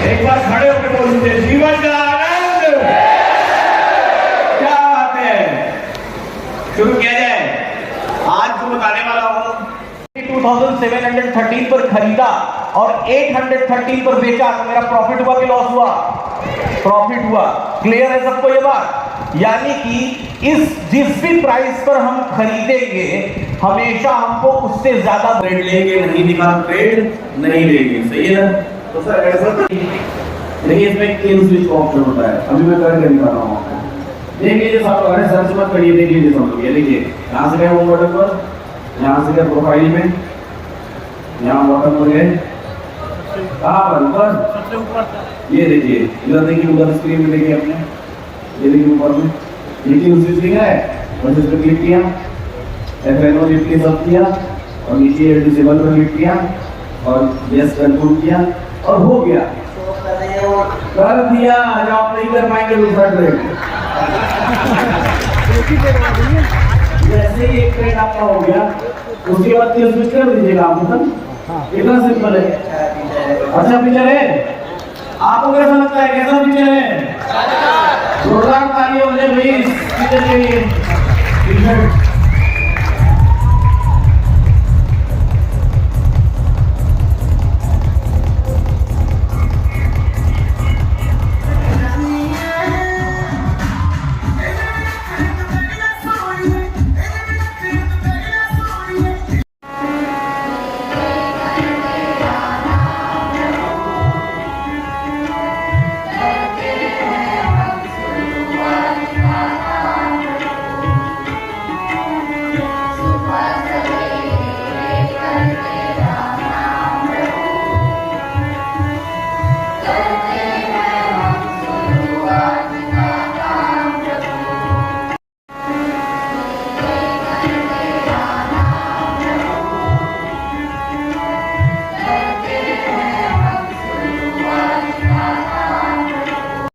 एक बार खड़े होकर बोलते जीवन का आनंद। क्या बात है, शुरू किया जाए। आज जो बताने वाला हूं 2713 पर खरीदा और 813 पर बेचा तो मेरा प्रॉफिट हुआ कि लॉस हुआ? प्रॉफिट हुआ। क्लियर है सबको ये बात? यानी कि जिस भी प्राइस पर हम खरीदेंगे हमेशा हमको उससे ज्यादा ट्रेड लेंगे, नहीं दिखा ट्रेड नहीं लेंगे, सही है ना? तो सर ऐसा देखिए इसमें किल स्विच ऑप्शन होता है, अभी मैं करके दिखा रहा हूँ। देख लीजिए सब लोग, सर्च मत करिए, देख लीजिए सब लोग। ये देखिए यहाँ से गए होम बटन पर, यहाँ से गए प्रोफाइल में, यहाँ बटन पर गए, कहाँ पर? ऊपर, सबसे ऊपर। ये देखिए इधर देखिए, उधर स्क्रीन में देखिए अपने, ये देखिए ऊपर में देखिए उस स्विच है, बस इस पर क्लिक किया, F&O निफ्टी सब किया और नीचे डिसेबल पर क्लिक किया और यस कंट्रोल किया और हो गया, कर दिया। जो आप नहीं कर पाएंगे दूसरा ट्रेड। जैसे ही एक ट्रेड आपका हो गया उसके बाद किल स्विच कर दीजिएगा आप, मतलब इतना सिंपल है। अच्छा फीचर है, आपको कैसा लगता है? कैसा फीचर है? जोरदार ताली हो जाए भाई इस फीचर के लिए।